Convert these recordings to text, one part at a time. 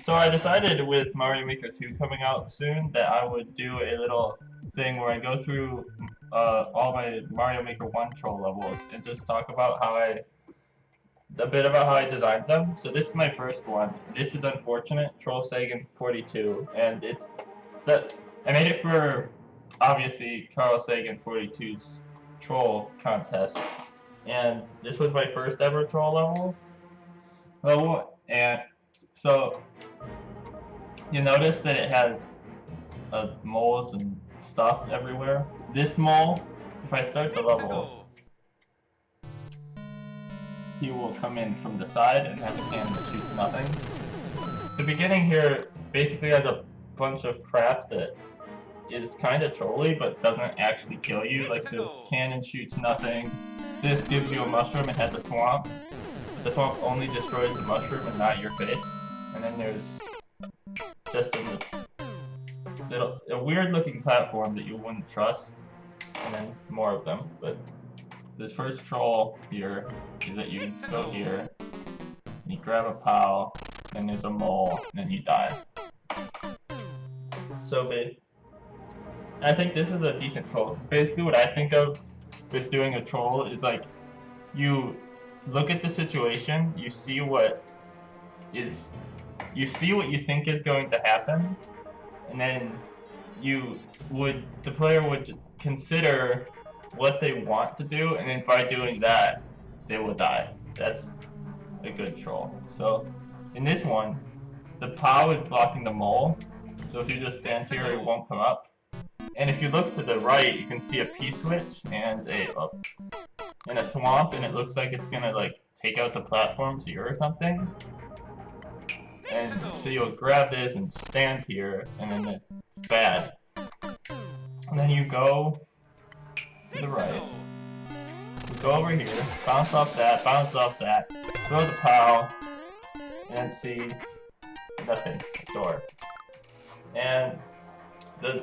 So I decided with Mario Maker 2 coming out soon that I would do a little thing where I go through all my Mario Maker 1 troll levels and just talk about a bit about how I designed them. So this is my first one. This is Unfortunate, Troll Sagan 42, and it's that I made it for obviously Carl Sagan 42's troll contest, and this was my first ever troll level, and so you notice that it has moles and stuff everywhere. This mole, if I start the level, he will come in from the side and have a cannon that shoots nothing. The beginning here basically has a bunch of crap that is kind of trolly but doesn't actually kill you. Like the cannon shoots nothing. This gives you a mushroom and has a thwomp. The thwomp only destroys the mushroom and not your face. And then there's just a weird looking platform that you wouldn't trust, and then more of them. But this first troll here is that you go here, and you grab a POW, and there's a mole, and then you die. So big. I think this is a decent troll. It's basically what I think of with doing a troll is like you look at the situation, you see what you think is going to happen, and then the player would consider what they want to do, and then by doing that, they will die. That's a good troll. So in this one, the POW is blocking the mole, so if you just stand here, it won't come up. And if you look to the right, you can see a P-switch and a thwomp, and it looks like it's gonna like take out the platforms here or something. And so you'll grab this and stand here, and then it's bad. And then you go to the right. You go over here, bounce off that, throw the POW, and see nothing. Door. And the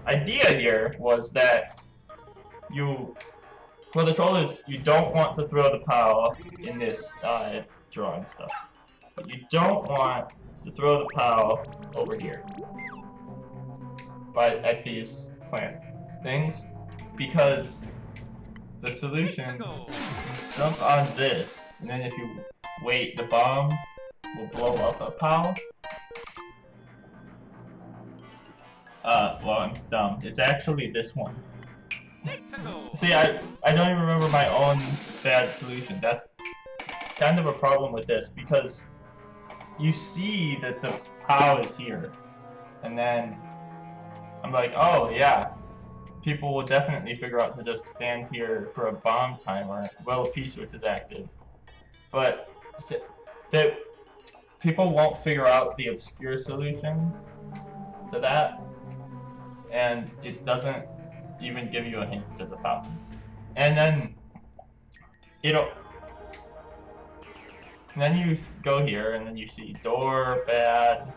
idea here was that the troll is you don't want to throw the POW in this drawing stuff. But you don't want to throw the POW over here at these plant things, because the solution, jump on this, and then if you wait, the bomb will blow up a POW. Well, I'm dumb. It's actually this one. See, I don't even remember my own bad solution. That's kind of a problem with this, because you see that the POW is here, and then I'm like, oh yeah, people will definitely figure out to just stand here for a bomb timer while a P-switch is active. But that people won't figure out the obscure solution to that, and it doesn't even give you a hint as a POW. And then then you go here, and then you see door, bad.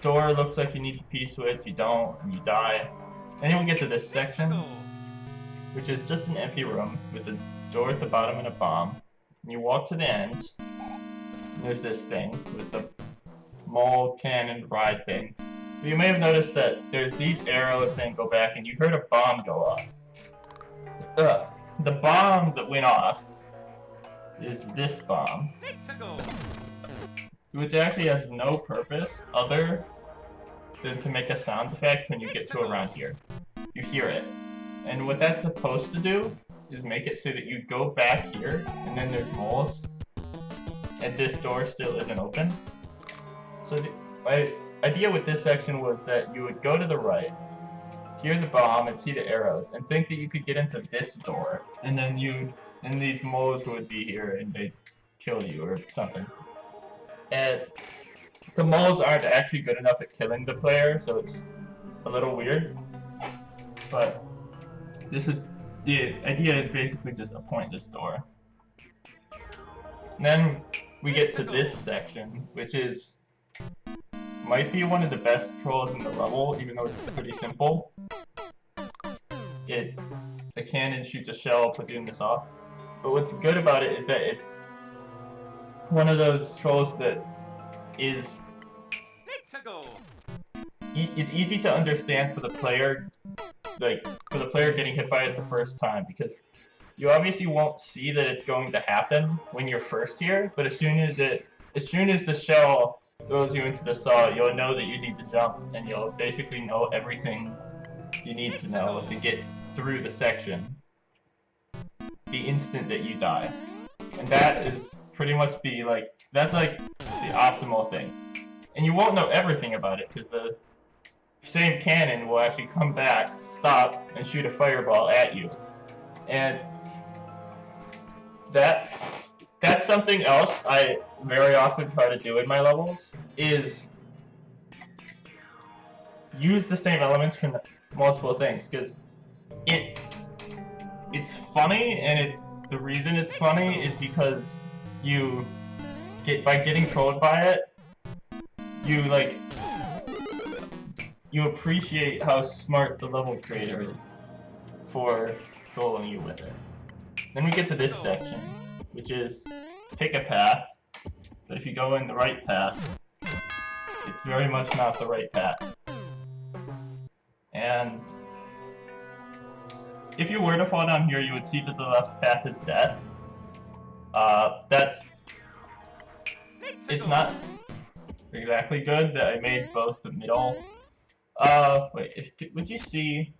Door looks like you need the P-switch, you don't, and you die. And then we get to this section, which is just an empty room with a door at the bottom and a bomb. And you walk to the end, and there's this thing with the mole cannon ride thing. You may have noticed that there's these arrows saying go back, and you heard a bomb go off. The bomb that went off is this bomb, which actually has no purpose other than to make a sound effect when you get to around here. You hear it. And what that's supposed to do is make it so that you go back here, and then there's moles, and this door still isn't open. So my idea with this section was that you would go to the right, hear the bomb, and see the arrows, and think that you could get into this door, and then these moles would be here, and they'd kill you or something. And the moles aren't actually good enough at killing the player, so it's a little weird. But the idea is basically just a pointless door. And then we get to this section, which might be one of the best trolls in the level, even though it's pretty simple. The cannon shoots a shell, putting this off. But what's good about it is that it's one of those trolls that is it's easy to understand for the player, like for the player getting hit by it the first time, because you obviously won't see that it's going to happen when you're first here, but as soon as the shell throws you into the saw, you'll know that you need to jump, and you'll basically know everything you need to know to get through the section the instant that you die. And that is pretty much that's like the optimal thing. And you won't know everything about it, because the same cannon will actually come back, stop, and shoot a fireball at you. And that's something else I very often try to do in my levels, is use the same elements from multiple things, because it's funny, and the reason it's funny is because by getting trolled by it, you appreciate how smart the level creator is for trolling you with it. Then we get to this section, which is pick a path, but if you go in the right path, it's very much not the right path. And if you were to fall down here, you would see that the left path is death. It's not exactly good that I made both the middle. Wait, would you see?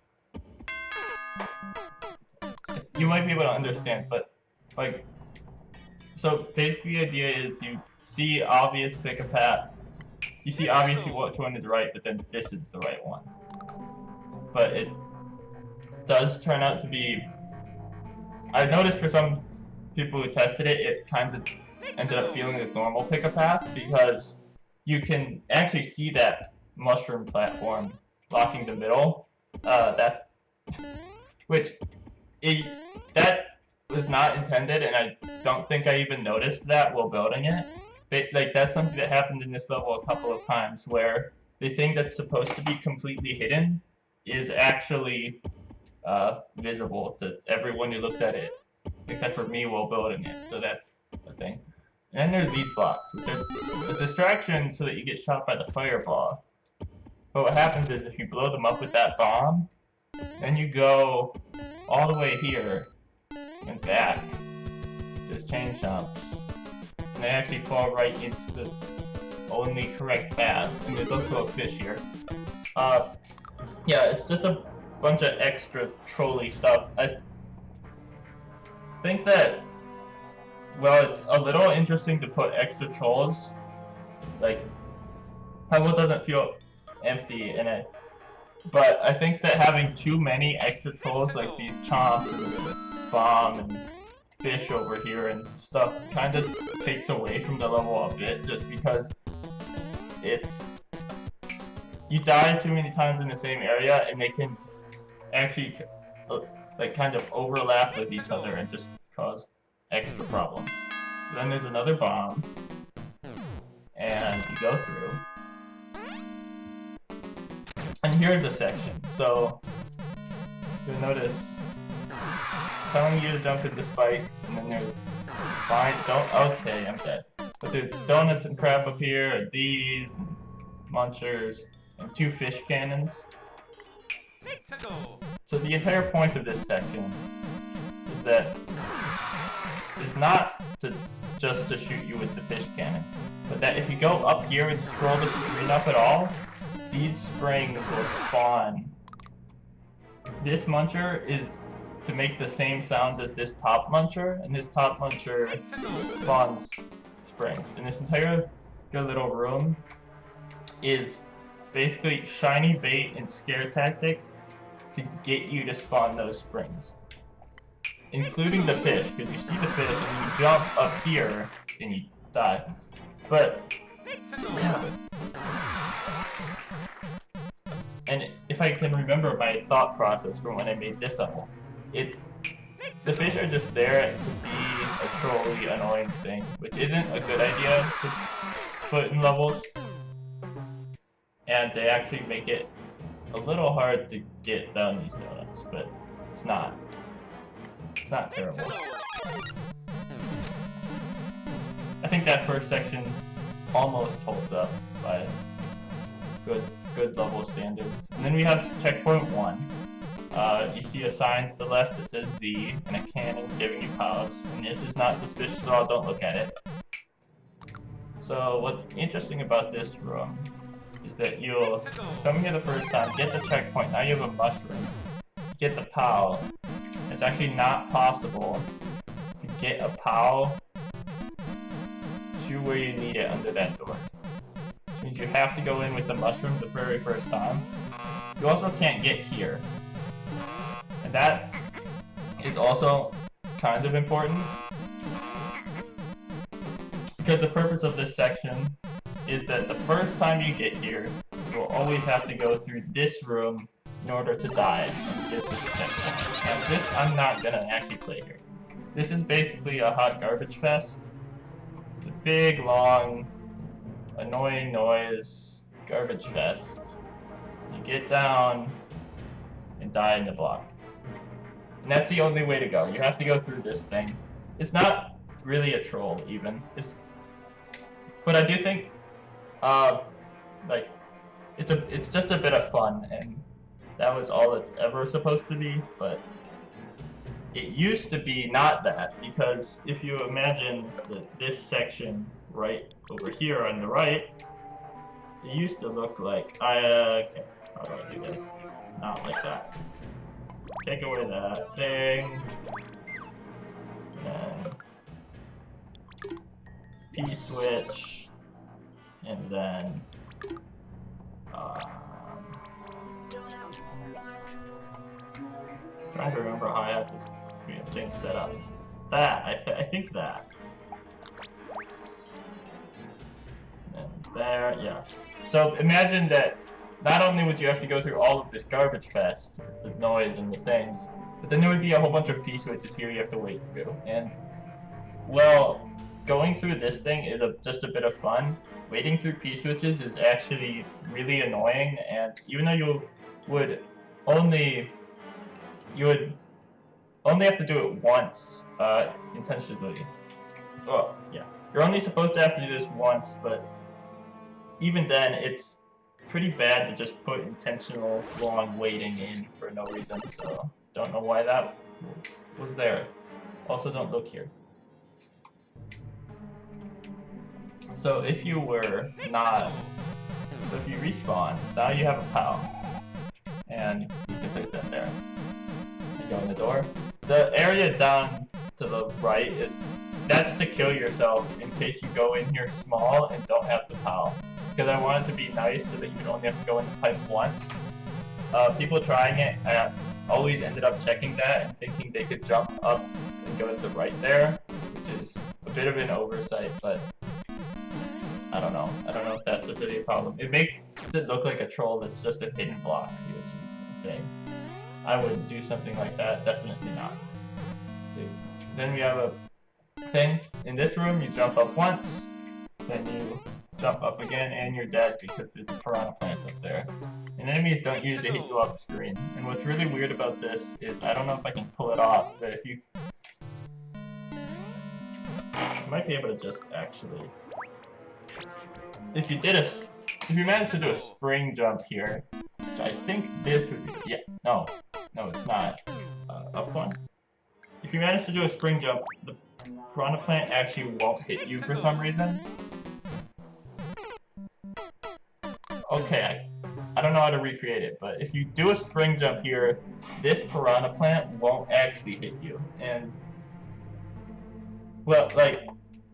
You might be able to understand, but so basically the idea is you see obvious pick a path. You see obviously which one is right, but then this is the right one. But it does turn out to be. I've noticed for some people who tested it, it kind of ended up feeling like normal pick a path, because you can actually see that mushroom platform blocking the middle. That was not intended, and I don't think I even noticed that while building it. That's something that happened in this level a couple of times, where the thing that's supposed to be completely hidden is actually visible to everyone who looks at it, except for me while building it. So that's a thing. And then there's these blocks, which are a distraction so that you get shot by the fireball. But what happens is if you blow them up with that bomb, then you go all the way here and back. Just chain jumps. And they actually fall right into the only correct path. And there's also a fish here. Yeah, it's just a bunch of extra trolly stuff. I think that, well, it's a little interesting to put extra trolls. Like, Pebble doesn't feel empty in it. But I think that having too many extra trolls, like these chomps and bomb and fish over here and stuff, kind of takes away from the level a bit, just because you die too many times in the same area, and they can actually kind of overlap with each other and just cause extra problems. So then there's another bomb, and you go through. And here's a section. So you'll notice telling you to jump into spikes, and then there's okay, I'm dead. But there's donuts and crap up here, and these, and munchers, and 2 fish cannons. So the entire point of this section is not just to shoot you with the fish cannons, but that if you go up here and scroll the screen up at all, these springs will spawn. This muncher is to make the same sound as this top muncher, and this top muncher spawns springs. And this entire little room is basically shiny bait and scare tactics to get you to spawn those springs. Including the fish, because you see the fish and you jump up here and you die. But, yeah. And if I can remember my thought process from when I made this level, the fish are just there to be a trolly, annoying thing, which isn't a good idea to put in levels. And they actually make it a little hard to get down these donuts, but it's not. It's not terrible. I think that first section almost holds up by good level standards. And then we have checkpoint 1. You see a sign to the left that says Z and a cannon giving you powers. And this is not suspicious at all, don't look at it. So what's interesting about this room is that you'll come here the first time, get the checkpoint, now you have a mushroom. Get the POW. It's actually not possible to get a POW to where you need it under that door. Which means you have to go in with the mushroom the very first time. You also can't get here. And that is also kind of important. Because the purpose of this section is that the first time you get here, you'll always have to go through this room in order to die and get to the checkpoint. And this, I'm not gonna actually play here. This is basically a hot garbage fest. It's a big, long, annoying noise garbage fest. You get down and die in the block. And that's the only way to go. You have to go through this thing. It's not really a troll, even. But I do think, like, it's just a bit of fun, and that was all it's ever supposed to be, but it used to be not that, because if you imagine this section right over here on the right, it used to look like, okay, how do I do this? Not like that. Take away that thing, and P-switch, and then, trying to remember how I have this thing set up. That, I think that. And there, yeah. So imagine that not only would you have to go through all of this garbage fest, the noise and the things, but then there would be a whole bunch of P-switches here you have to wait through. And, well, going through this thing is just a bit of fun. Waiting through P-switches is actually really annoying, and even though you would only have to do it once, intentionally. Oh, yeah. You're only supposed to have to do this once, but even then, it's pretty bad to just put intentional long waiting in for no reason, so don't know why that was there. Also, don't look here. So if you were not, so if you respawn, now you have a POW, and you can place that there. You go in the door. The area down to the right that's to kill yourself in case you go in here small and don't have the POW. Because I want it to be nice so that you would only have to go in the pipe once. People trying it always ended up checking that and thinking they could jump up and go to the right there, which is a bit of an oversight, but I don't know. I don't know if that's really a problem. It makes it look like a troll that's just a hidden block, which is the thing. I wouldn't do something like that, definitely not. See, then we have a thing. In this room, you jump up once, then you jump up again, and you're dead because it's a piranha plant up there. And enemies don't usually hit you off screen. And what's really weird about this is, I don't know if I can pull it off, but if you might be able to just actually, if you managed to do a spring jump here, which I think this would be, yeah, no, it's not, up one. If you manage to do a spring jump, the piranha plant actually won't hit you for some reason. Okay, I don't know how to recreate it, but if you do a spring jump here, this piranha plant won't actually hit you. And, well, like,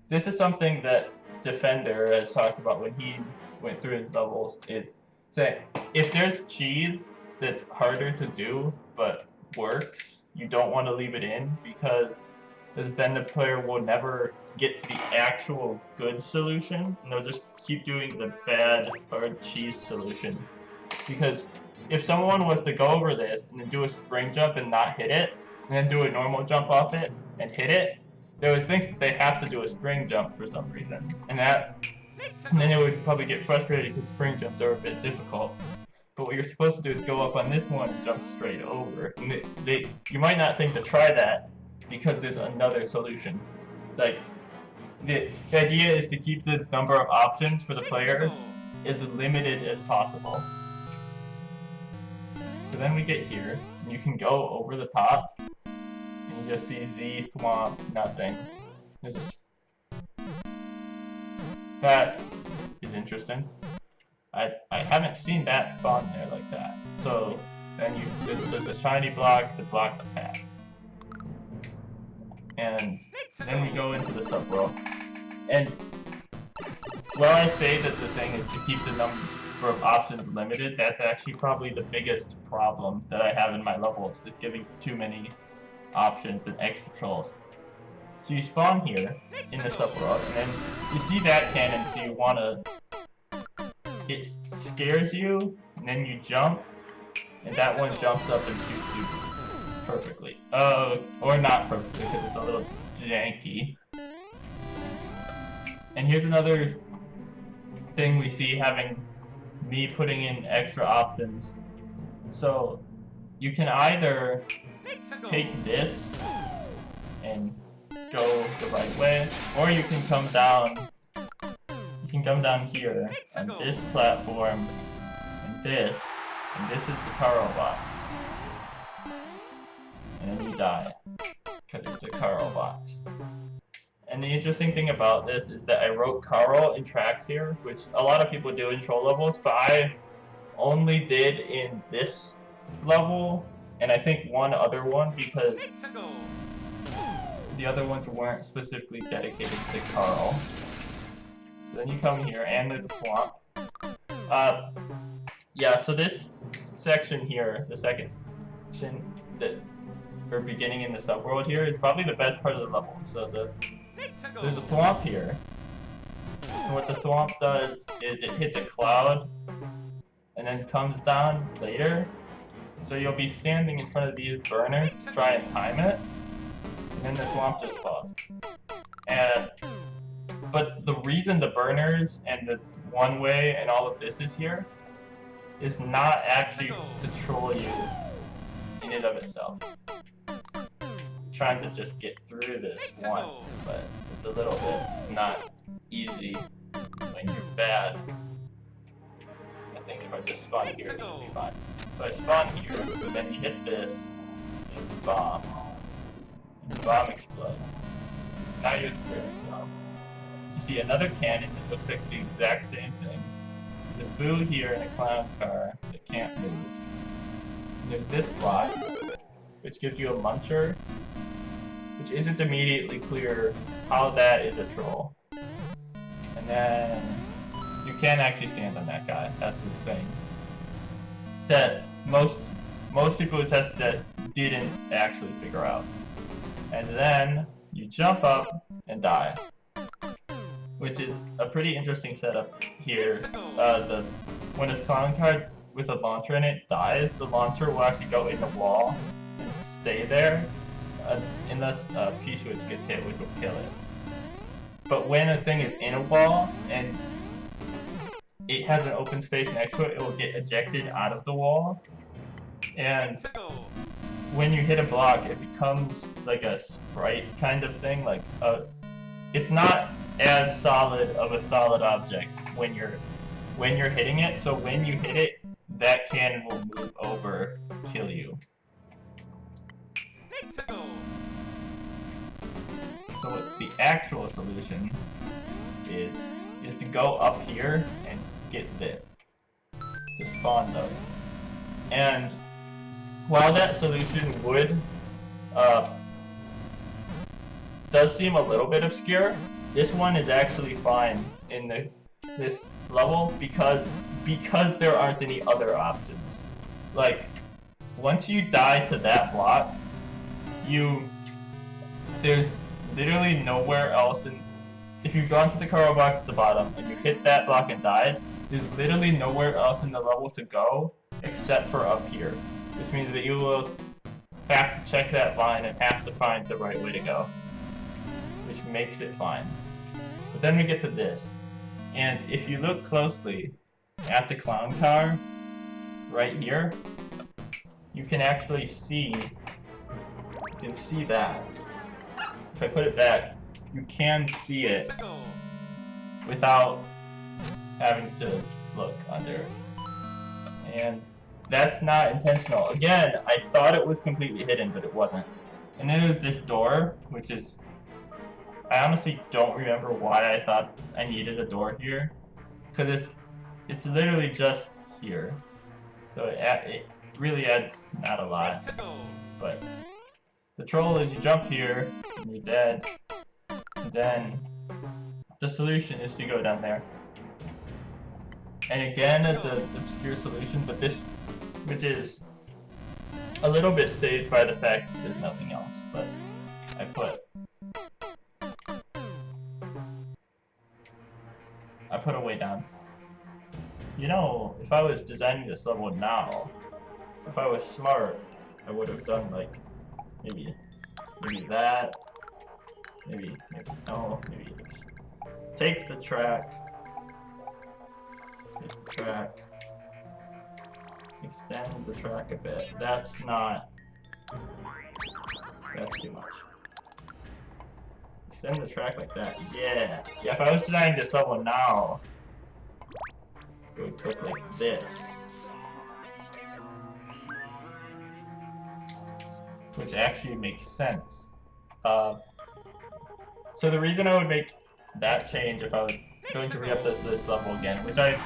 this is something that Defender has talked about when he went through his levels, is saying, if there's cheese that's harder to do, but works, you don't want to leave it in, because then the player will never get to the actual good solution, and they'll just keep doing the bad, hard cheese solution. Because if someone was to go over this, and then do a spring jump and not hit it, and then do a normal jump off it, and hit it, they would think that they have to do a spring jump for some reason. And then they would probably get frustrated because spring jumps are a bit difficult. But what you're supposed to do is go up on this one and jump straight over. And you might not think to try that, because there's another solution. Like, the idea is to keep the number of options for the player as limited as possible. So then we get here, and you can go over the top, and you just see Z, Thwomp, nothing. That is interesting. I haven't seen that spawn there like that. So then there's a shiny block that blocks a path. And then we go into the subworld. And while I say that the thing is to keep the number of options limited, that's actually probably the biggest problem that I have in my levels, is giving too many options and extra trolls. So you spawn here in the subworld, and then you see that cannon, so you wanna... It scares you, and then you jump, and that one jumps up and shoots you perfectly. Or not perfectly, because it's a little janky. And here's another thing we see having me putting in extra options. So you can either take this and go the right way, or you can come down. You can come down here on this platform and this is the Carl box. And then you die because it's a Carl box. And the interesting thing about this is that I wrote Carl in tracks here, which a lot of people do in troll levels, but I only did in this level, and I think one other one, because the other ones weren't specifically dedicated to Carl. So then you come here, and there's a swamp. Yeah, so this section here, the second section, or beginning in the subworld here, is probably the best part of the level. So there's a thwomp here, and what the thwomp does is it hits a cloud and then comes down later. So you'll be standing in front of these burners to try and time it, and then the thwomp just falls. But the reason the burners and the one way and all of this is here is not actually to troll you in and of itself. Trying to just get through this once, but it's a little bit not easy when you're bad. I think if I just spawn here, it should be fine. So I spawn here, and then you hit this, and it's a bomb. And the bomb explodes. Now you're through, so... You see another cannon that looks like the exact same thing. There's a boo here and a clown car that can't move. And there's this block, which gives you a muncher, which isn't immediately clear how that is a troll. And then you can actually stand on that guy. That's the thing that most people who tested this didn't actually figure out. And then you jump up and die, which is a pretty interesting setup here. When a clown card with a launcher in it dies, the launcher will actually go in the wall and stay there, unless P-Switch gets hit, which will kill it. But when a thing is in a wall and it has an open space next to it, it will get ejected out of the wall. And when you hit a block, it becomes like a sprite kind of thing. Like it's not as solid of a solid object when you're hitting it. So when you hit it, that cannon will move over, kill you. So what the actual solution is to go up here and get this, to spawn those. And while that solution would does seem a little bit obscure, this one is actually fine in this level because there aren't any other options. Like, once you die to that block, there's literally nowhere else if you've gone to the Carl box at the bottom and you hit that block and died, there's literally nowhere else in the level to go except for up here. Which means that you will have to check that line and have to find the right way to go, which makes it fine. But then we get to this, and if you look closely at the clown car right here, you can actually see, that. If I put it back, you can see it without having to look under. And that's not intentional. Again, I thought it was completely hidden, but it wasn't. And then there's this door, which is... I honestly don't remember why I thought I needed a door here. Because it's literally just here. So it really adds not a lot. But the troll is you jump here, and you're dead. And then the solution is to go down there. And again, it's an obscure solution, but this, which is a little bit saved by the fact that there's nothing else, but I put a way down. You know, if I was designing this level now, if I was smart, I would have done like, maybe that, maybe this. Take the track, extend the track a bit. That's too much. Extend the track like that. Yeah, if I was designing this level now, it would look like this. Which actually makes sense. So the reason I would make that change if I was going to re-up this level again, which I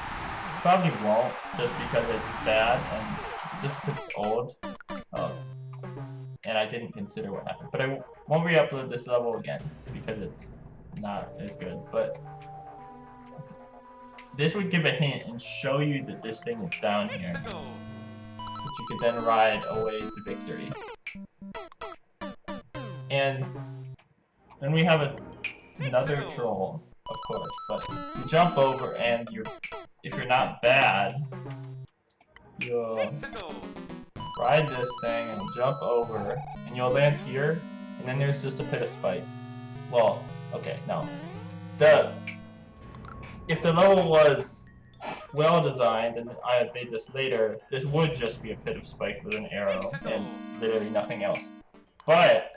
probably won't, just because it's bad and just because it's old, and I didn't consider what happened. But I won't re-upload this level again because it's not as good. But this would give a hint and show you that this thing is down here, which you could then ride away to victory. And then we have another troll, of course, but you jump over and if you're not bad, you'll ride this thing and jump over, and you'll land here, and then there's just a pit of spikes. Well, okay, no. If the level was well designed, and I had made this later, this would just be a pit of spikes with an arrow, and literally nothing else. But,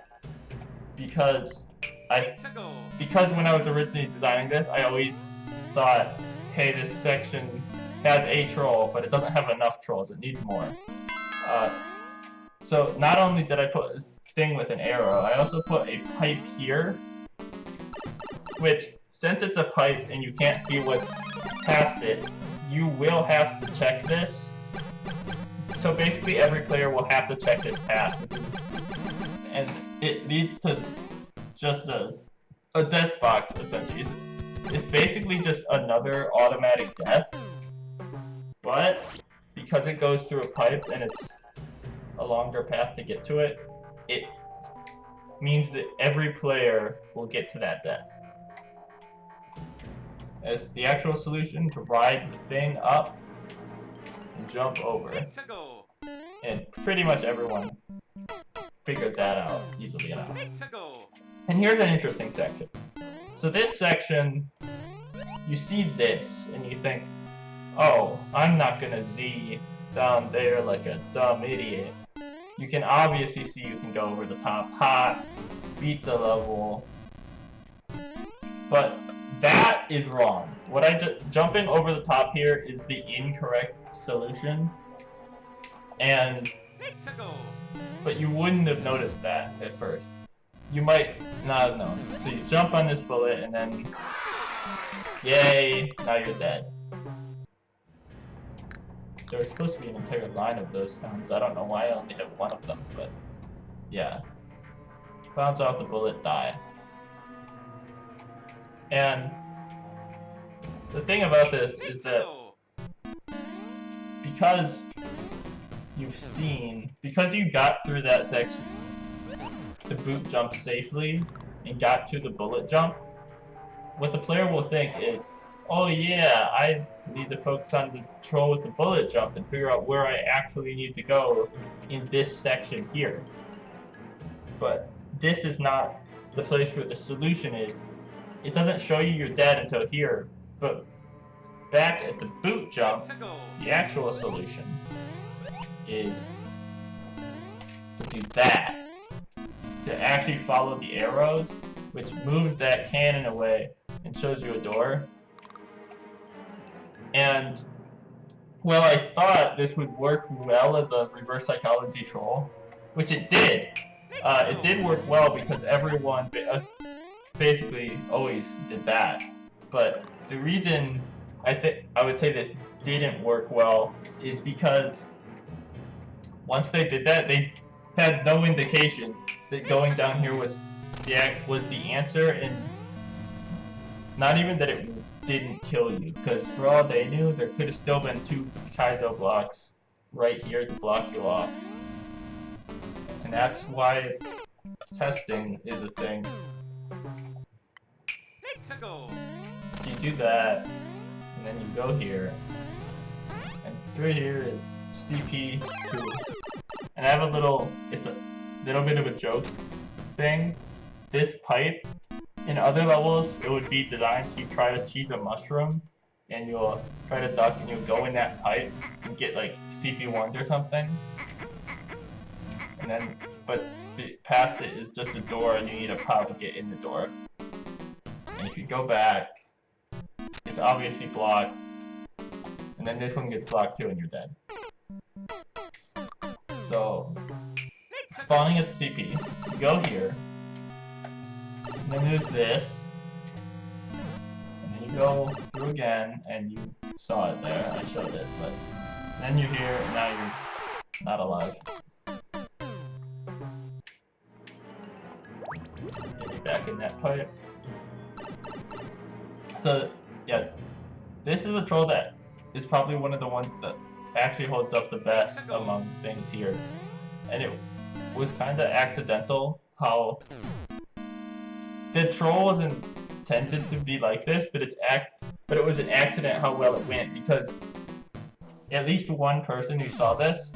because when I was originally designing this, I always thought, hey, this section has a troll, but it doesn't have enough trolls, it needs more. So not only did I put a thing with an arrow, I also put a pipe here, which, since it's a pipe and you can't see what's past it, you will have to check this. So basically every player will have to check this path, and it leads to just a death box, essentially. It's basically just another automatic death, but because it goes through a pipe and it's a longer path to get to it, it means that every player will get to that death. As the actual solution to ride the thing up and jump over. And pretty much everyone figured that out easily enough. And here's an interesting section. So this section, you see this, and you think, oh, I'm not gonna Z down there like a dumb idiot. You can obviously see you can go over the top hot, beat the level, but that is wrong. Jumping over the top here is the incorrect solution, but you wouldn't have noticed that at first. You might not have known. So you jump on this bullet and then, yay, now you're dead. There was supposed to be an entire line of those sounds. I don't know why I only have one of them, but yeah. Bounce off the bullet, die. And the thing about this is that because you got through that section, the boot jump safely, and got to the bullet jump, what the player will think is, oh yeah, I need to focus on the troll with the bullet jump and figure out where I actually need to go in this section here. But this is not the place where the solution is. It doesn't show you you're dead until here, but back at the boot jump, the actual solution is to do that. To actually follow the arrows which moves that cannon away and shows you a door. And well, I thought this would work well as a reverse psychology troll, which it did. It did work well because everyone basically always did that. But the reason I would say this didn't work well is because once they did that, they had no indication that going down here was the answer, and not even that it didn't kill you, because for all they knew, there could have still been 2 Kaizo blocks right here to block you off. And that's why testing is a thing. You do that, and then you go here, and through here is CP2. And I have a little, it's a little bit of a joke thing. This pipe, in other levels, it would be designed so you try to cheese a mushroom, and you'll try to duck, and you'll go in that pipe and get like CP1s or something. And then, but past it is just a door, and you need a POW to get in the door. And if you go back, it's obviously blocked, and then this one gets blocked too, and you're dead. So, spawning at the CP, you go here, and then there's this, and then you go through again, and you saw it there, I showed it, but then you're here, and now you're not alive. Get you back in that pipe. So, yeah, this is a troll that is probably one of the ones that actually holds up the best among things here. And it was kind of accidental how the troll wasn't intended to be like this, but it was an accident how well it went, because at least one person who saw this,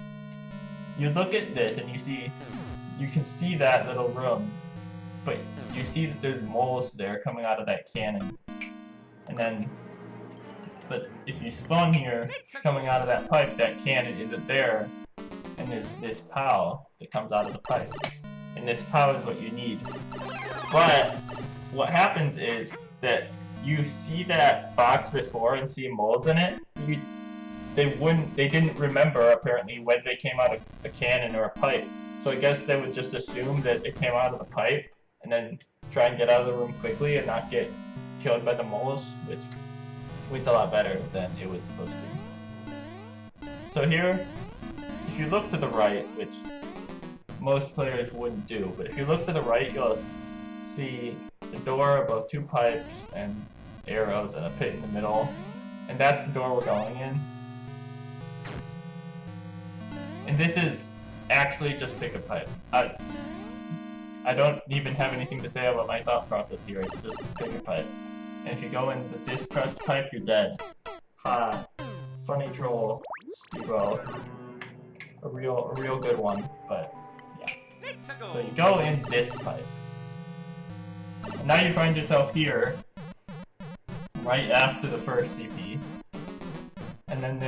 you look at this and you can see that little room, but you see that there's moles there coming out of that cannon. And then, but if you spawn here, coming out of that pipe, that cannon isn't there, and there's this POW that comes out of the pipe. And this POW is what you need. But what happens is that you see that box before and see moles in it, they didn't remember apparently when they came out of a cannon or a pipe. So I guess they would just assume that it came out of the pipe, and then try and get out of the room quickly and not get killed by the moles, which went a lot better than it was supposed to. So here, if you look to the right, which most players wouldn't do, but if you look to the right, you'll see the door above 2 pipes and arrows and a pit in the middle, and that's the door we're going in. And this is actually just pick a pipe. I don't even have anything to say about my thought process here, it's just pick a pipe. And if you go in the distrust pipe, you're dead. Ha. Funny troll, Steve-O. A real good one, but yeah. So you go in this pipe. And now you find yourself here, right after the first CP. And then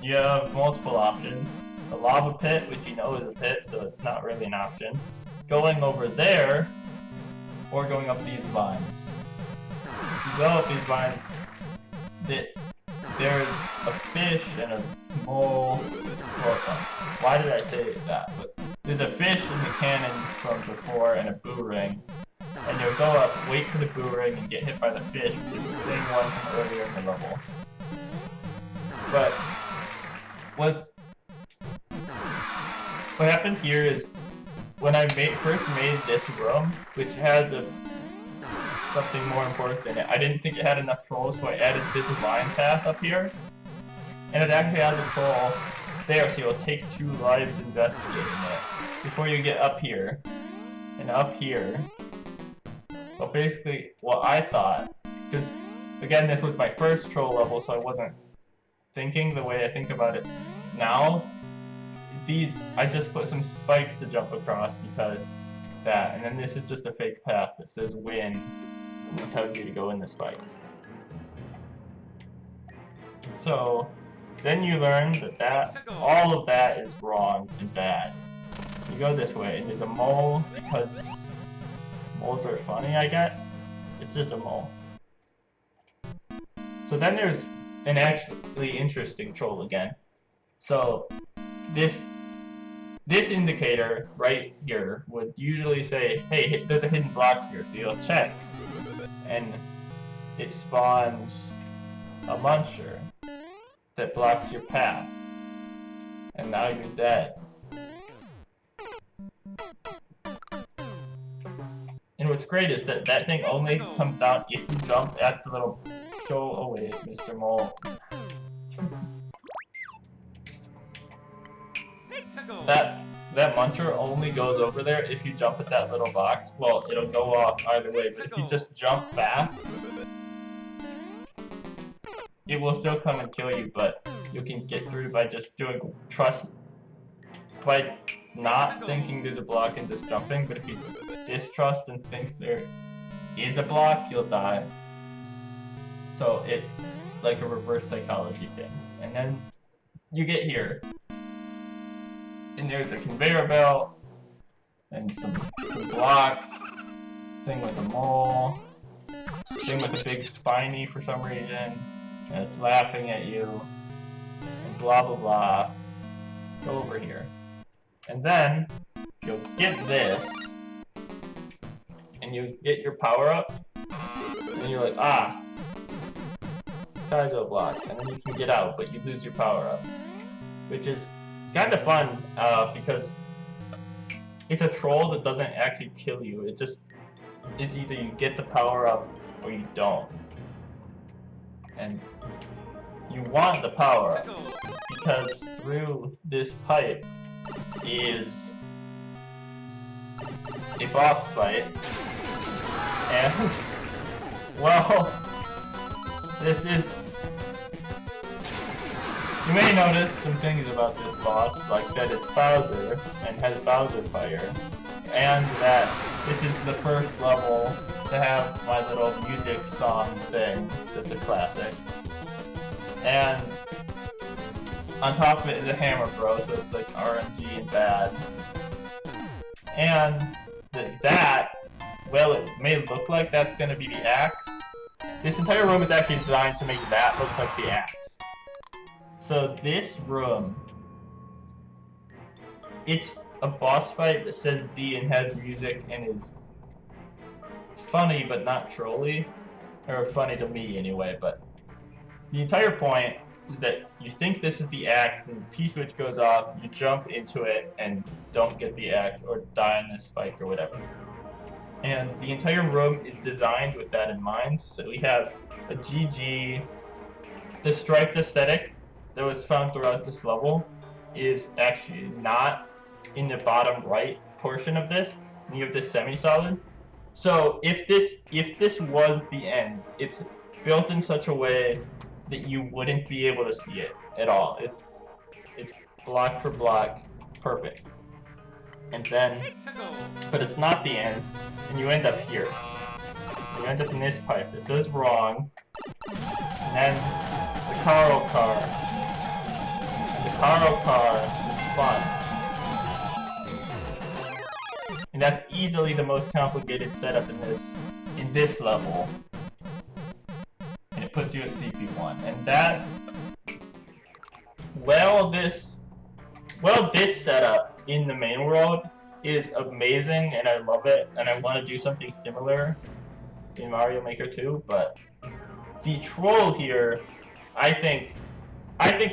you have multiple options. The lava pit, which you know is a pit, so it's not really an option. Going over there, or going up these vines. If you go up these vines, there's a fish and a mole. Why did I say that? But there's a fish in the cannons from before and a boo ring. And you'll go up, wait for the boo ring, and get hit by the fish, which is the same one from earlier in the level. But what happened here is, when I first made this room, which has something more important than it, I didn't think it had enough trolls, so I added this vine path up here. And it actually has a troll there, so it'll take 2 lives investigating it before you get up here. And up here, well, basically, what I thought, because again, this was my first troll level, so I wasn't thinking the way I think about it now. I just put some spikes to jump across because that, and then this is just a fake path that says win, and it tells you to go in the spikes. So then you learn that all of that is wrong and bad. You go this way, and there's a mole because moles are funny, I guess. It's just a mole. So then there's an actually interesting troll again. So this indicator right here would usually say, hey, there's a hidden block here, so you'll check. And it spawns a muncher that blocks your path. And now you're dead. And what's great is that that thing only comes down if you jump at the little... Go away, Mr. Mole. That muncher only goes over there if you jump at that little box. Well, it'll go off either way, but if you just jump fast, it will still come and kill you, but you can get through by just doing by not thinking there's a block and just jumping, but if you distrust and think there is a block, you'll die. So it's like a reverse psychology thing. And then you get here, and there's a conveyor belt, and some blocks, thing with a mole, thing with a big spiny for some reason, and it's laughing at you, and blah blah blah. Go over here. And then you'll get this, and you get your power up, and you're like, ah, Kaizo block, and then you can get out, but you lose your power up, which is kind of fun because it's a troll that doesn't actually kill you. It just is either you get the power up or you don't, and you want the power up because through this pipe is a boss fight, and well, this is... You may notice some things about this boss, like that it's Bowser and has Bowser Fire, and that this is the first level to have my little music song thing that's a classic. And on top of it is a hammer bro, so it's like RNG and bad. And that, well, it may look like that's going to be the axe. This entire room is actually designed to make that look like the axe. So this room, it's a boss fight that says Z and has music and is funny but not trolly. Or funny to me anyway, but the entire point is that you think this is the axe, and the P-switch goes off, you jump into it, and don't get the axe, or die on this spike, or whatever. And the entire room is designed with that in mind, so we have a GG. The striped aesthetic that was found throughout this level is actually not in the bottom right portion of this, and you have this semi-solid. So if this was the end, it's built in such a way that you wouldn't be able to see it at all. It's block for block, perfect. And then, but it's not the end, and you end up here. You end up in this pipe. This is wrong. And then the Karo car. And the Karo car is fun. And that's easily the most complicated setup in this level. And it puts you at CP1. And that, this setup in the main world is amazing, and I love it, and I want to do something similar in Mario Maker 2, but the troll here, I think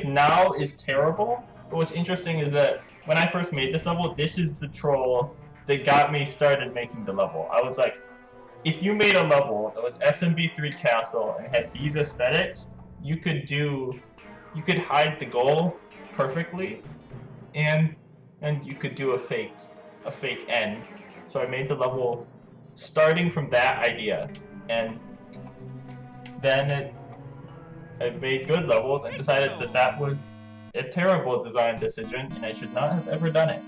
now is terrible, but what's interesting is that when I first made this level, this is the troll that got me started making the level. I was like, if you made a level that was SMB3 Castle and had these aesthetics, you could hide the goal perfectly, and you could do a fake end. So I made the level starting from that idea, and then I made good levels and decided that was a terrible design decision and I should not have ever done it.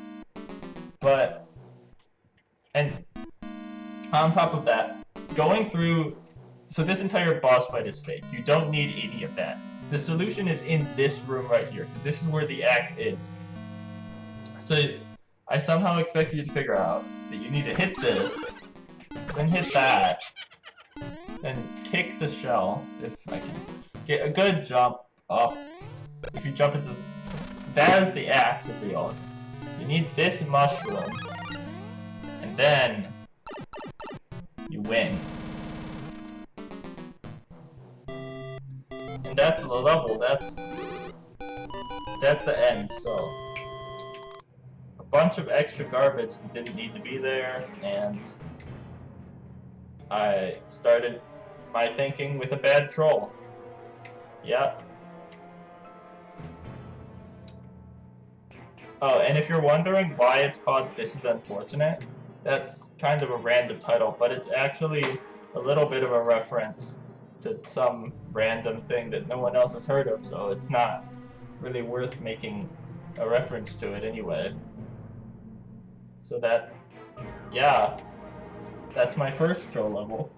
And on top of that, going through, so this entire boss fight is fake. You don't need any of that. The solution is in this room right here, because this is where the axe is. So I somehow expect you to figure out that you need to hit this, then hit that, then kick the shell, if I can get a good jump up. If you jump into... That is the axe reveal. You need this mushroom, and then you win. And that's the level, that's the end, so... A bunch of extra garbage that didn't need to be there, and I started my thinking with a bad troll. Yep. Oh, and if you're wondering why it's called This Is Unfortunate, that's kind of a random title, but it's actually a little bit of a reference to some random thing that no one else has heard of, so it's not really worth making a reference to it anyway. So that, yeah, that's my first troll level.